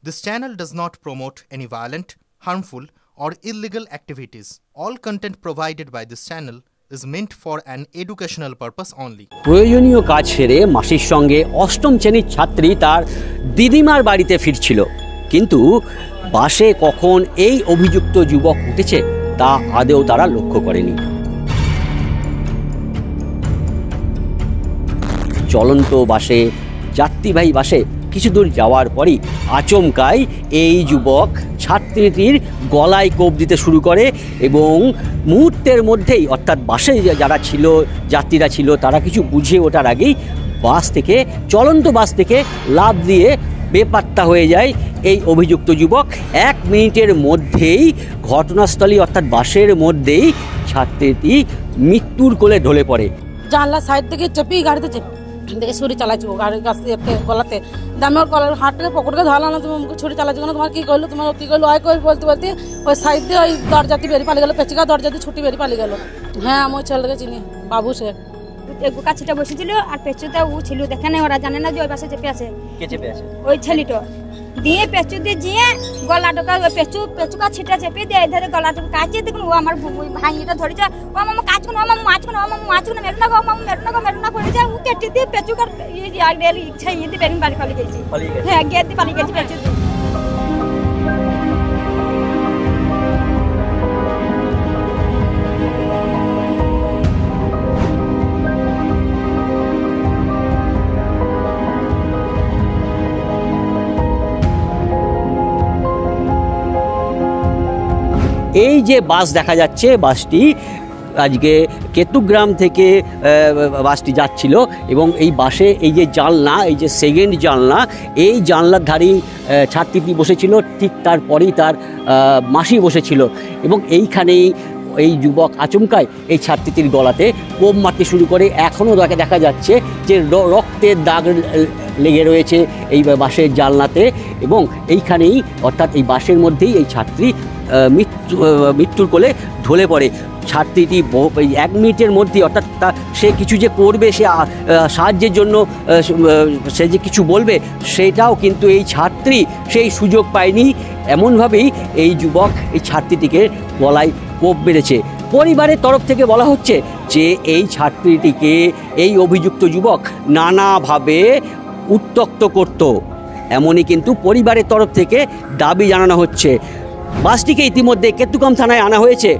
This channel does not promote any violent, harmful, or illegal activities. All content provided by this channel is meant for an educational purpose only. প্রয়োজনীয় কাজ সেরে মাসির সঙ্গে অষ্টম শ্রেণীর ছাত্রী তার দিদিমার বাড়িতে ফিরছিল, কিন্তু বাসে কখন এই অভিযুক্ত যুবক উঠেছে তা আদৌ তারা লক্ষ্য করেনি। চলন্ত বাসে, যাত্রীবাহী বাসে কিছু দূর যাওয়ার পরই আচমকাই এই যুবক ছাত্রীটির গলায় কোপ দিতে শুরু করে এবং মুহূর্তের মধ্যেই, অর্থাৎ বাসে যারা ছিল, যাত্রীরা ছিল, তারা কিছু বুঝে ওঠার আগেই চলন্ত বাস থেকে লাফ দিয়ে বেপাত্তা হয়ে যায় এই অভিযুক্ত যুবক। 1 মিনিটের মধ্যেই ঘটনাস্থলে, অর্থাৎ বাসের মধ্যেই ছাত্রীটি মৃত্যুর কোলে ঢলে পড়ে। জানলা সাইড থেকে চেপেই গাড়িতে দেখে ছুরি চালাচ্ছি, গাড়ির কাছ থেকে গলাতে দামে ওর কলার হাতটাকে পকেটকে ধরলাম না, তুমি ছুরি চালাচ্ছি কেন, তোমার কী করলো, তোমার কী করলো, আয় করে বলতে বলতে ওই সাইড দিয়ে ওই দরজাতে বেরিয়ে পালিয়ে গেলো, পেঁচিকা দরজা দিয়ে ছুটি বেরিয়ে পালিয়ে গেলো। হ্যাঁ, আমি ওই ছেলেটাকে চিনি, বাবু শেখ। কাছেটা বসেছিল আর পেঁচুটা ও ছিল, দেখে নেই, ওরা জানে না যে ওই পাশে চেপে আছে। কে চেপে আছে? ওই ছেলেটা দিয়ে পেঁচু দিয়ে জিয়ে গলাটাকে পেঁচুকা ছিটা চেপে দিয়ে এধারে গলাটাকে কাচিয়ে দেখুন, ও আমার ভাইটা ধরেছে, ও মামা কাজ করো, ও মামা মাছ করো, ও মামা মাছ করো, মেরু না গো, মামা মেরু না করেছে, ও কেটে দিয়ে পেঁচুকার ইচ্ছা ইয়ে দিয়ে বেরিয়ে বাড়ি পালিয়ে গেছে। হ্যাঁ, গিয়ে দিয়ে পালিয়ে গেছে পেঁচু। এই যে বাস দেখা যাচ্ছে, বাসটি আজকে কেতুগ্রাম থেকে বাসটি যাচ্ছিল এবং এই বাসে এই যে জানলা, এই যে সেকেন্ড জানলা, এই জানলার ধারেই ছাত্রীটি বসেছিল, ঠিক তারপরেই তার মাসি বসেছিল এবং এইখানেই এই যুবক আচমকায় এই ছাত্রীটির গলাতে কোপ মারতে শুরু করে। এখনও দেখা যাচ্ছে যে রক্তের দাগ লেগে রয়েছে এই বাসের জানলাতে এবং এইখানেই, অর্থাৎ এই বাসের মধ্যেই এই ছাত্রী মৃত্যুর কোলে ঢলে পড়ে। ছাত্রীটি 1 মিনিটের মধ্যে, অর্থাৎ সে কিছু যে করবে, সে সাহায্যের জন্য সে যে কিছু বলবে, সেটাও কিন্তু এই ছাত্রী সেই সুযোগ পায়নি। এমনভাবেই এই যুবক এই ছাত্রীটিকে গলায় কোপ মেরেছে। পরিবারের তরফ থেকে বলা হচ্ছে যে এই ছাত্রীটিকে এই অভিযুক্ত যুবক নানাভাবে উত্ত্যক্ত করত, এমনই কিন্তু পরিবারের তরফ থেকে দাবি জানানো হচ্ছে। বাসটিকে ইতিমধ্যে কেতুগ্রাম থানায় আনা হয়েছে,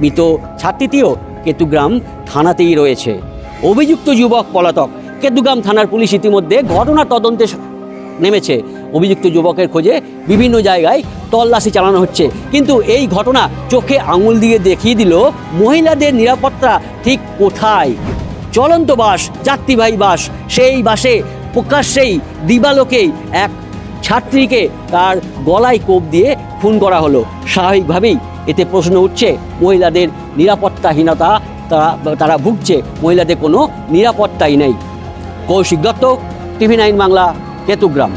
মৃত ছাত্রীটিও কেতুগ্রাম থানাতেই রয়েছে। অভিযুক্ত যুবক পলাতক। কেতুগ্রাম থানার পুলিশ ইতিমধ্যে ঘটনা তদন্তে নেমেছে। অভিযুক্ত যুবকের খোঁজে বিভিন্ন জায়গায় তল্লাশি চালানো হচ্ছে, কিন্তু এই ঘটনা চোখে আঙুল দিয়ে দেখিয়ে দিল মহিলাদের নিরাপত্তা ঠিক কোথায়। চলন্ত বাস, যাত্রীবাহী বাস, সেই বাসে প্রকাশ্যেই দিবালোকেই এক ছাত্রীকে তার গলায় কোপ দিয়ে খুন করা হলো। স্বাভাবিকভাবেই এতে প্রশ্ন উঠছে, মহিলাদের নিরাপত্তাহীনতা তারা ভুগছে, মহিলাদের কোনো নিরাপত্তাই নেই। কৌশিক দত্ত, TV9 বাংলা, কেতুগ্রাম।